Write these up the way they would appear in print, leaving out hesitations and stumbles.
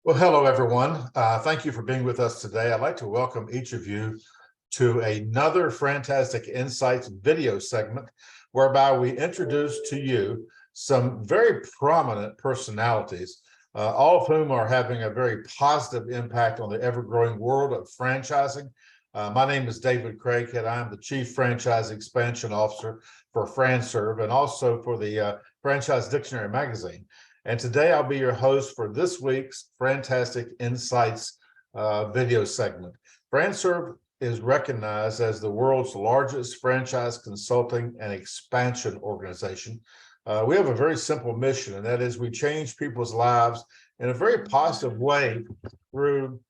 Well, hello, everyone. Thank you for being with us today. I'd like to welcome each of you to another FranTastic InSights video segment, whereby we introduce to you some very prominent personalities, all of whom are having a very positive impact on the ever-growing world of franchising. My name is David Craghead. I am the Chief Franchise Expansion Officer for FranServe and also for the Franchise Dictionary magazine. And today I'll be your host for this week's FranTastic InSights video segment. FranServe is recognized as the world's largest franchise consulting and expansion organization. We have a very simple mission, and that is we change people's lives in a very positive way through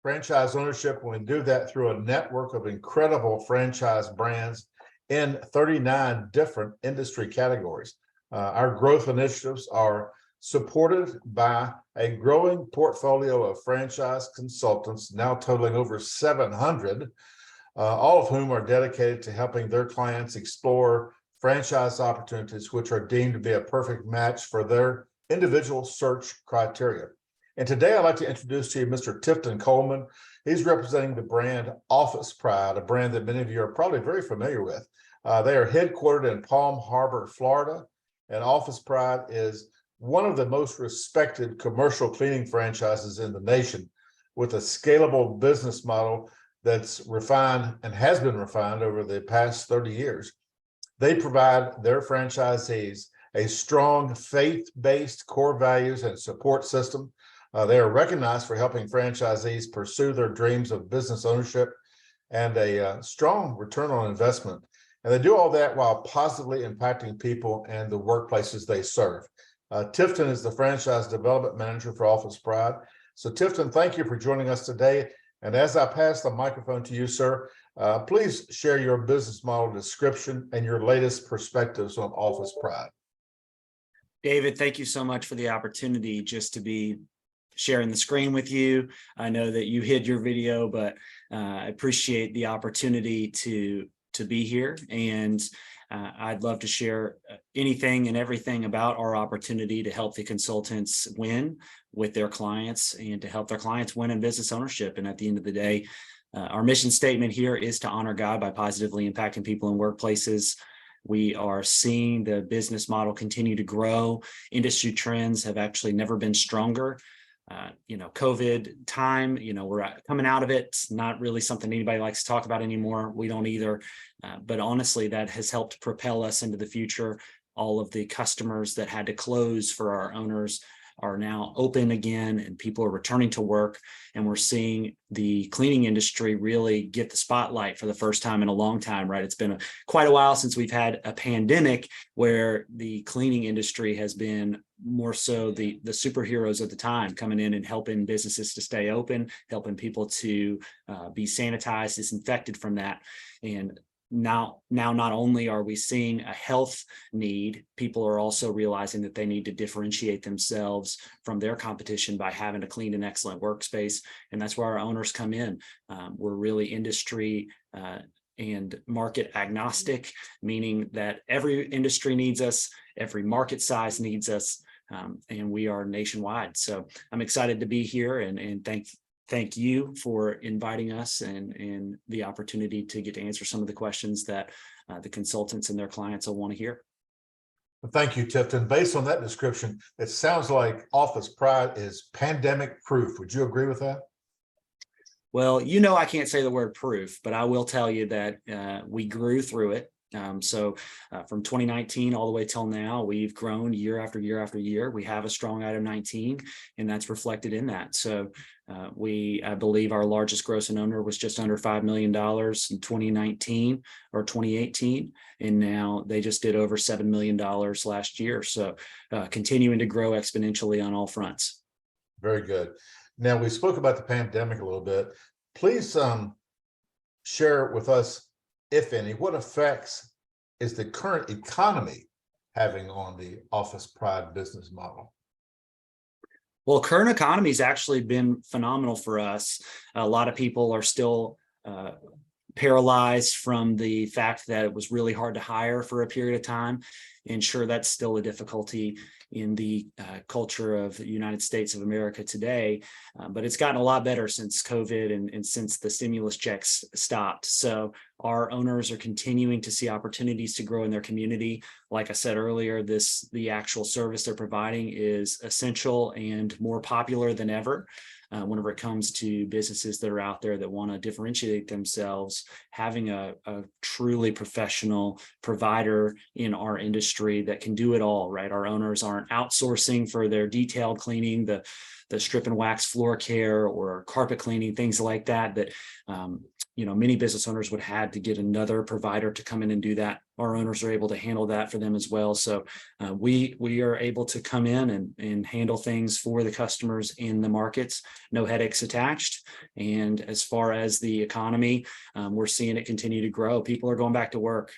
franchise ownership. We do that through a network of incredible franchise brands in 39 different industry categories. Our growth initiatives are supported by a growing portfolio of franchise consultants, now totaling over 700, all of whom are dedicated to helping their clients explore franchise opportunities, which are deemed to be a perfect match for their individual search criteria. And today I'd like to introduce to you Mr. Tifton Coleman. He's representing the brand Office Pride, a brand that many of you are probably very familiar with. They are headquartered in Palm Harbor, Florida. And Office Pride is one of the most respected commercial cleaning franchises in the nation, with a scalable business model that's refined and has been refined over the past 30 years. They provide their franchisees a strong faith-based core values and support system. They are recognized for helping franchisees pursue their dreams of business ownership and a strong return on investment. And they do all that while positively impacting people and the workplaces they serve. Tifton is the Franchise Development Manager for Office Pride. So Tifton, thank you for joining us today. And as I pass the microphone to you, sir, please share your business model description and your latest perspectives on Office Pride. David, thank you so much for the opportunity just to be sharing the screen with you. I know that you hid your video, but I appreciate the opportunity to be here, and I'd love to share anything and everything about our opportunity to help the consultants win with their clients and to help their clients win in business ownership. And at the end of the day, our mission statement here is to honor God by positively impacting people in workplaces. We are seeing the business model continue to grow. Industry trends have actually never been stronger. COVID time, we're coming out of it. It's not really something anybody likes to talk about anymore. We don't either. But honestly, that has helped propel us into the future. All of the customers that had to close for our owners are now open again, and people are returning to work. And we're seeing the cleaning industry really get the spotlight for the first time in a long time, right? It's been quite a while since we've had a pandemic where the cleaning industry has been more so the superheroes of the time, coming in and helping businesses to stay open, helping people to be sanitized, disinfected from that. And now not only are we seeing a health need, people are also realizing that they need to differentiate themselves from their competition by having a clean and excellent workspace. And that's where our owners come in. We're really industry and market agnostic, meaning that every industry needs us, every market size needs us, and we are nationwide. So I'm excited to be here and thank you for inviting us and the opportunity to get to answer some of the questions that the consultants and their clients will want to hear. Thank you, Tifton. Based on that description, it sounds like Office Pride is pandemic proof. Would you agree with that? Well, I can't say the word proof, but I will tell you that we grew through it. So from 2019 all the way till now, we've grown year after year after year. We have a strong item 19, and that's reflected in that. So I believe our largest gross and owner was just under $5 million in 2019 or 2018. And now they just did over $7 million last year. So continuing to grow exponentially on all fronts. Very good. Now, we spoke about the pandemic a little bit. Please share with us, if any, what effects is the current economy having on the Office Pride business model? Well, current economy has actually been phenomenal for us. A lot of people are still paralyzed from the fact that it was really hard to hire for a period of time. And sure, that's still a difficulty in the culture of the United States of America today, but it's gotten a lot better since COVID and since the stimulus checks stopped. So our owners are continuing to see opportunities to grow in their community. Like I said earlier, the actual service they're providing is essential and more popular than ever. Whenever it comes to businesses that are out there that want to differentiate themselves, having a truly professional provider in our industry that can do it all, right? Our owners aren't outsourcing for their detailed cleaning, the strip and wax floor care or carpet cleaning, things like that, many business owners would have to get another provider to come in and do that. Our owners are able to handle that for them as well. So we are able to come in and handle things for the customers in the markets, no headaches attached. And as far as the economy, we're seeing it continue to grow. People are going back to work.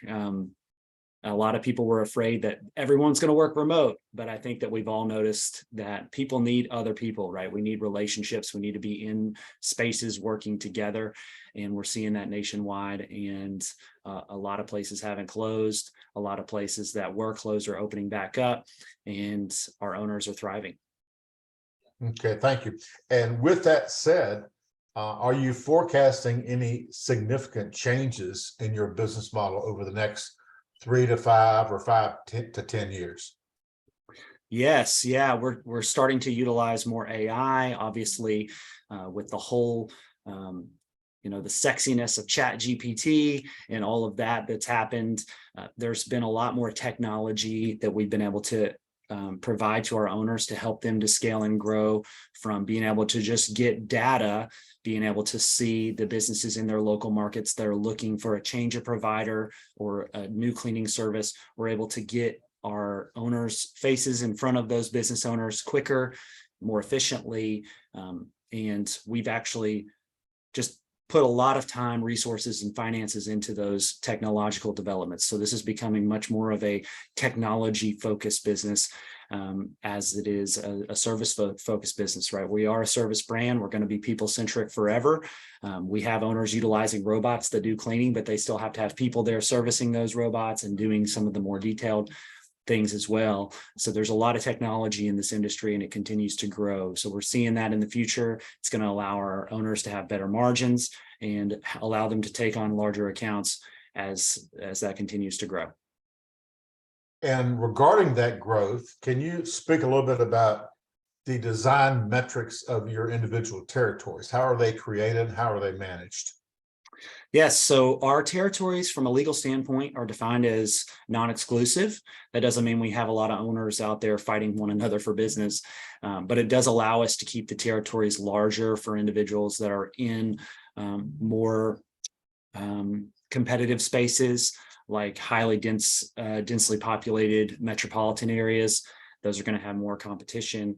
A lot of people were afraid that everyone's going to work remote, but I think that we've all noticed that people need other people, right? We need relationships. We need to be in spaces working together, and we're seeing that nationwide. And a lot of places haven't closed. A lot of places that were closed are opening back up, and our owners are thriving. Okay, thank you. And with that said, are you forecasting any significant changes in your business model over the next 3 to 5 or 5 to 10 years? Yes, yeah, we're starting to utilize more AI, obviously, with the whole, the sexiness of Chat GPT and all of that's happened. There's been a lot more technology that we've been able to provide to our owners to help them to scale and grow, from being able to just get data, being able to see the businesses in their local markets that are looking for a change of provider or a new cleaning service. We're able to get our owners' faces in front of those business owners quicker, more efficiently. And we've actually just put a lot of time, resources, and finances into those technological developments. So this is becoming much more of a technology-focused business, as it is a service-focused business, right? We are a service brand. We're going to be people-centric forever. We have owners utilizing robots that do cleaning, but they still have to have people there servicing those robots and doing some of the more detailed things as well. So there's a lot of technology in this industry, and it continues to grow. So we're seeing that in the future. It's going to allow our owners to have better margins and allow them to take on larger accounts as that continues to grow. And regarding that growth, can you speak a little bit about the design metrics of your individual territories? How are they created? How are they managed? Yes, so our territories from a legal standpoint are defined as non-exclusive. That doesn't mean we have a lot of owners out there fighting one another for business, but it does allow us to keep the territories larger for individuals that are in more competitive spaces, like highly densely populated metropolitan areas. Those are going to have more competition.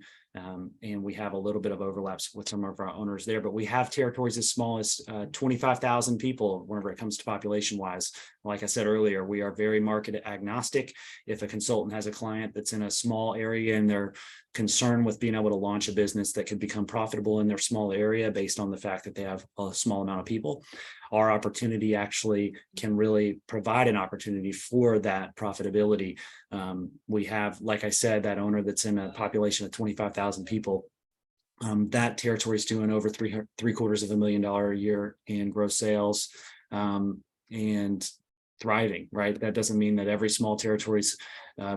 And we have a little bit of overlaps with some of our owners there, but we have territories as small as 25,000 people whenever it comes to population wise. Like I said earlier, we are very market agnostic. If a consultant has a client that's in a small area and they're concerned with being able to launch a business that could become profitable in their small area based on the fact that they have a small amount of people, our opportunity actually can really provide an opportunity for that profitability. We have, like I said, that owner that's in a population of 25,000 people. That territory is doing over $750,000 a year in gross sales, and thriving, right? That doesn't mean that every small territory is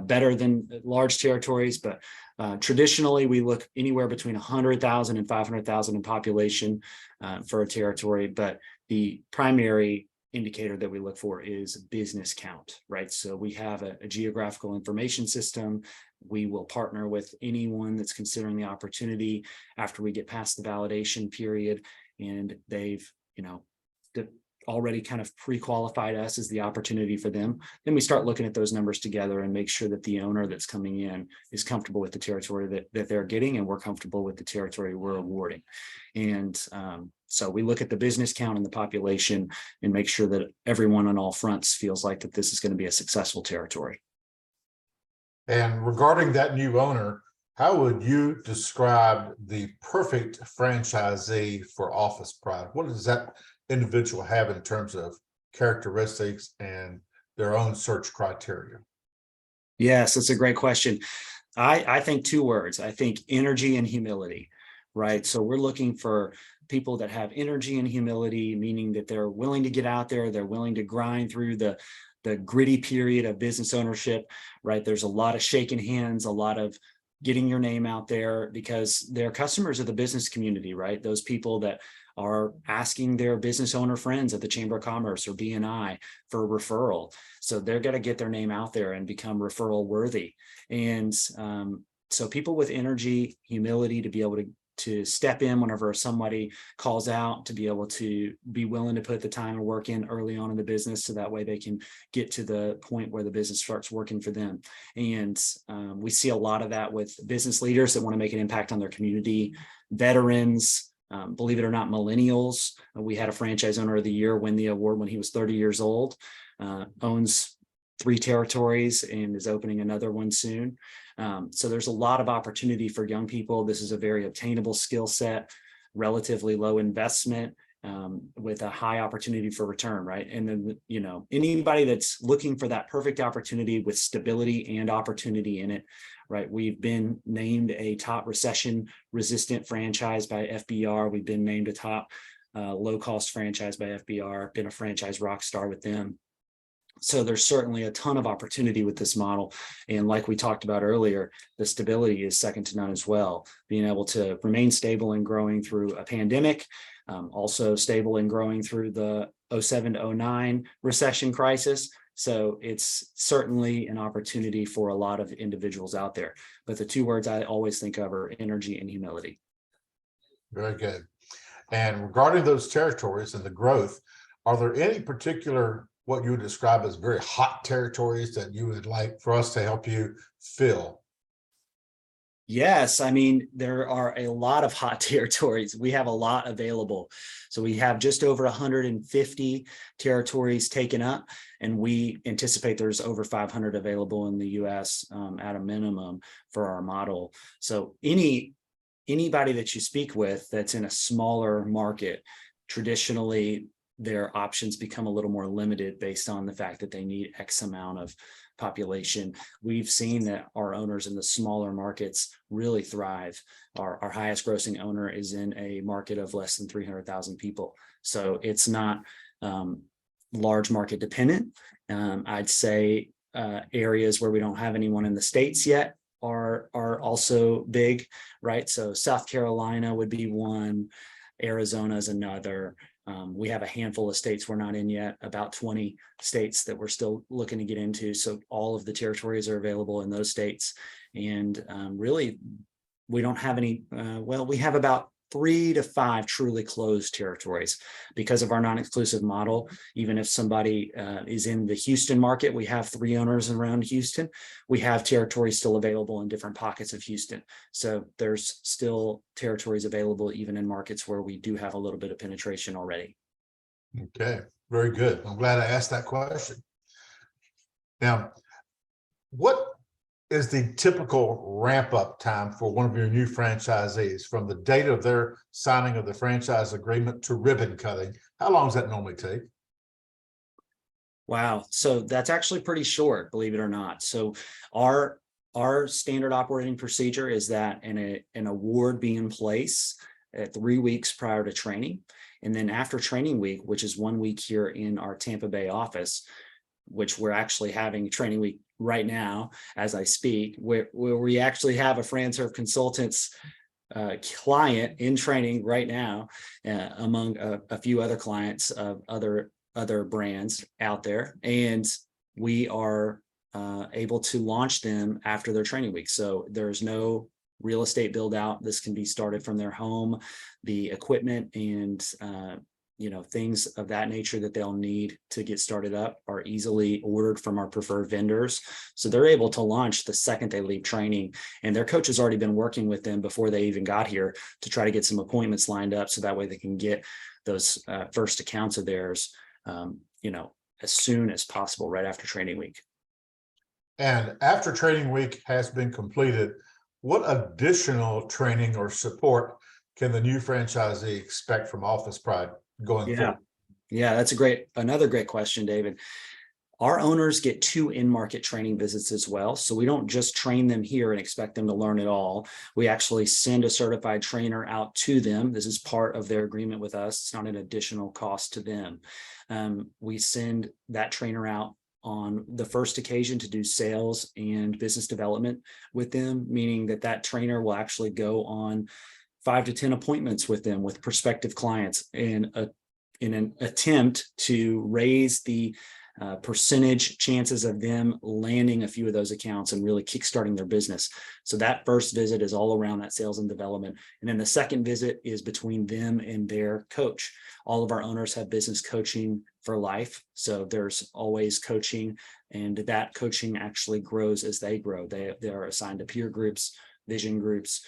better than large territories, but traditionally we look anywhere between 100,000 and 500,000 in population for a territory. But the primary indicator that we look for is business count, right? So we have a geographical information system. We will partner with anyone that's considering the opportunity after we get past the validation period, and they've, already kind of pre-qualified us as the opportunity for them. Then we start looking at those numbers together and make sure that the owner that's coming in is comfortable with the territory that they're getting, and we're comfortable with the territory we're awarding. And so we look at the business count and the population and make sure that everyone on all fronts feels like that this is going to be a successful territory. And regarding that new owner, how would you describe the perfect franchisee for Office Pride? What does that individual have in terms of characteristics and their own search criteria? Yes, that's a great question. I think two words. I think energy and humility, right? So we're looking for people that have energy and humility, meaning that they're willing to get out there, they're willing to grind through the gritty period of business ownership, right? There's a lot of shaking hands, a lot of getting your name out there because they're customers of the business community, right? Those people that are asking their business owner friends at the Chamber of Commerce or BNI for a referral. So they're going to get their name out there and become referral worthy. And so people with energy, humility to be able to step in whenever somebody calls out, to be able to be willing to put the time and work in early on in the business so that way they can get to the point where the business starts working for them. And we see a lot of that with business leaders that want to make an impact on their community, veterans, believe it or not, millennials. We had a franchise owner of the year win the award when he was 30 years old, owns 3 territories and is opening another one soon. So there's a lot of opportunity for young people. This is a very obtainable skill set, relatively low investment, with a high opportunity for return, right? And then, you know, anybody that's looking for that perfect opportunity with stability and opportunity in it, right? We've been named a top recession resistant franchise by FBR. We've been named a top low cost franchise by FBR, been a franchise rock star with them. So there's certainly a ton of opportunity with this model. And like we talked about earlier, the stability is second to none as well. Being able to remain stable and growing through a pandemic, also stable and growing through the 07 to 09 recession crisis. So it's certainly an opportunity for a lot of individuals out there. But the two words I always think of are energy and humility. Very good. And regarding those territories and the growth, are there any particular what you would describe as very hot territories that you would like for us to help you fill? Yes, I mean, there are a lot of hot territories. We have a lot available. So we have just over 150 territories taken up, and we anticipate there's over 500 available in the US at a minimum for our model. So anybody that you speak with that's in a smaller market, traditionally their options become a little more limited based on the fact that they need X amount of population. We've seen that our owners in the smaller markets really thrive. Our highest grossing owner is in a market of less than 300,000 people. So it's not large market dependent. I'd say areas where we don't have anyone in the States yet are also big, right? So South Carolina would be one, Arizona is another. We have a handful of states we're not in yet, about 20 states that we're still looking to get into. So all of the territories are available in those states. And really, we don't have any, well, we have about 3 to 5 truly closed territories because of our non-exclusive model. Even if somebody is in the Houston market, we have 3 owners around Houston. We have territories still available in different pockets of Houston. So there's still territories available even in markets where we do have a little bit of penetration already. Okay, very good. I'm glad I asked that question. Now, what is the typical ramp up time for one of your new franchisees from the date of their signing of the franchise agreement to ribbon cutting? How long does that normally take? Wow. So that's actually pretty short, believe it or not. So our standard operating procedure is that an award be in place at 3 weeks prior to training. And then after training week, which is 1 week here in our Tampa Bay office, which we're actually having training week right now as I speak, where we actually have a FranServe consultants client in training right now, among a few other clients of other brands out there. And we are able to launch them after their training week. So there's no real estate build out. This can be started from their home. The equipment and things of that nature that they'll need to get started up are easily ordered from our preferred vendors. So they're able to launch the second they leave training, and their coach has already been working with them before they even got here to try to get some appointments lined up. So that way they can get those first accounts of theirs, as soon as possible, right after training week. And after training week has been completed, what additional training or support can the new franchisee expect from Office Pride going forward? Yeah, that's another great question, David. Our owners get 2 in-market training visits as well. So we don't just train them here and expect them to learn it all. We actually send a certified trainer out to them. This is part of their agreement with us. It's not an additional cost to them. We send that trainer out on the first occasion to do sales and business development with them, meaning that that trainer will actually go on 5 to 10 appointments with them, with prospective clients, in an attempt to raise the percentage chances of them landing a few of those accounts and really kickstarting their business. So that first visit is all around that sales and development. And then the second visit is between them and their coach. All of our owners have business coaching for life. So there's always coaching, and that coaching actually grows as they grow. They are assigned to peer groups, vision groups.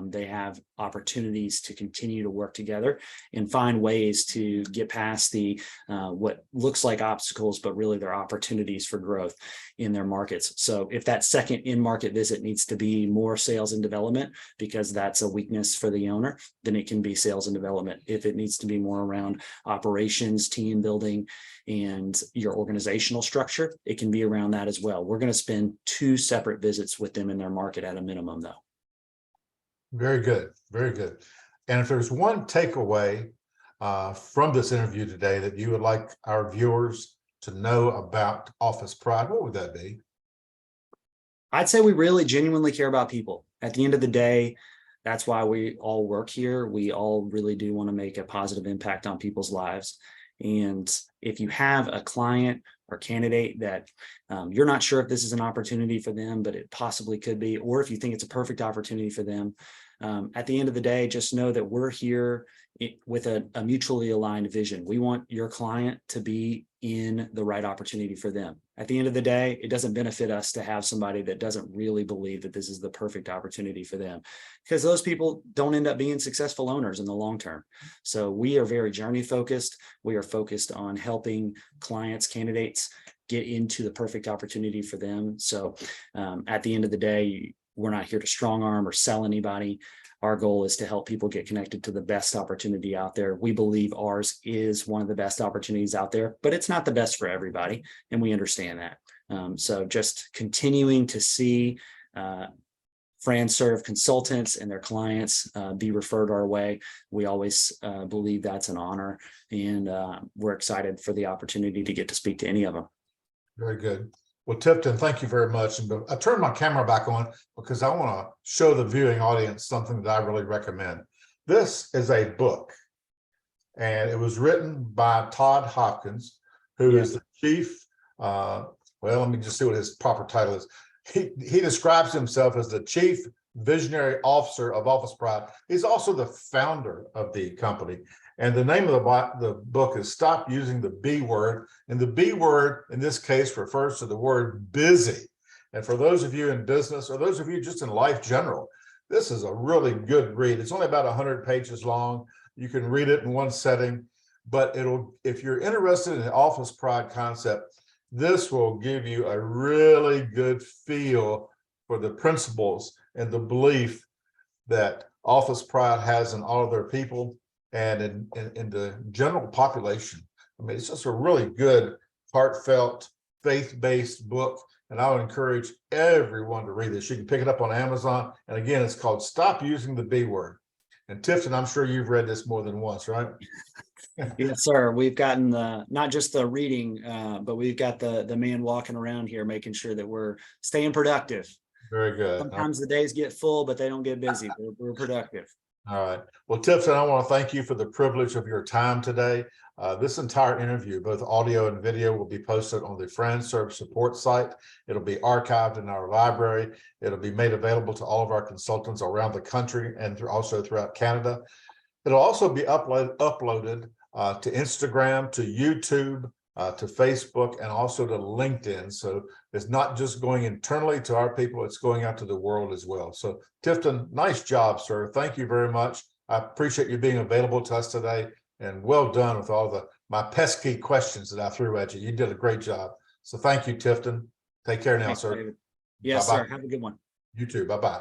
They have opportunities to continue to work together and find ways to get past the what looks like obstacles, but really they're opportunities for growth in their markets. So if that second in-market visit needs to be more sales and development because that's a weakness for the owner, then it can be sales and development. If it needs to be more around operations, team building, and your organizational structure, it can be around that as well. We're going to spend 2 separate visits with them in their market at a minimum, though. Very good. Very good. And if there's one takeaway from this interview today that you would like our viewers to know about Office Pride, what would that be? I'd say we really genuinely care about people. At the end of the day, that's why we all work here. We all really do want to make a positive impact on people's lives. And if you have a client or candidate that you're not sure if this is an opportunity for them, but it possibly could be, or if you think it's a perfect opportunity for them, at the end of the day, just know that we're here with a mutually aligned vision. We want your client to be in the right opportunity for them. At the end of the day, it doesn't benefit us to have somebody that doesn't really believe that this is the perfect opportunity for them, because those people don't end up being successful owners in the long term. So we are very journey focused. We are focused on helping clients, candidates get into the perfect opportunity for them. So at the end of the day, we're not here to strong arm or sell anybody. Our goal is to help people get connected to the best opportunity out there. We believe ours is one of the best opportunities out there, but it's not the best for everybody, and we understand that. So just continuing to see FranServe consultants and their clients be referred our way. We always believe that's an honor, and we're excited for the opportunity to get to speak to any of them. Very good. Well, Tifton, thank you very much. And I turned my camera back on because I want to show the viewing audience something that I really recommend. This is a book, and it was written by Todd Hopkins, who is the chief. Well, let me just see what his proper title is. He describes himself as the chief visionary officer of Office Pride. He's also the founder of the company. And the name of the book is Stop Using the B Word. And the B word in this case refers to the word busy. And for those of you in business, or those of you just in life general, this is a really good read. It's only about 100 pages long. You can read it in one setting, but if you're interested in the Office Pride concept, this will give you a really good feel for the principles and the belief that Office Pride has in all of their people and in the general population. I mean, it's just a really good, heartfelt, faith-based book, and I would encourage everyone to read this. You can pick it up on Amazon, and again, it's called Stop Using the B Word. And Tifton, I'm sure you've read this more than once, right? Yes, sir. We've gotten not just the reading, but we've got the man walking around here making sure that we're staying productive. Very good. Sometimes the days get full, but they don't get busy. We're productive. All right. Well, Tifton, I want to thank you for the privilege of your time today. This entire interview, both audio and video, will be posted on the FranServe support site. It'll be archived in our library. It'll be made available to all of our consultants around the country and also throughout Canada. It'll also be uploaded to Instagram, to YouTube, to Facebook, and also to LinkedIn. So it's not just going internally to our people, it's going out to the world as well. So Tifton, nice job, sir. Thank you very much. I appreciate you being available to us today, and well done with all my pesky questions that I threw at you. You did a great job. So thank you, Tifton. Take care now, Thanks, sir. David. Yes, Bye-bye. sir. Have a good one. You too. Bye-bye.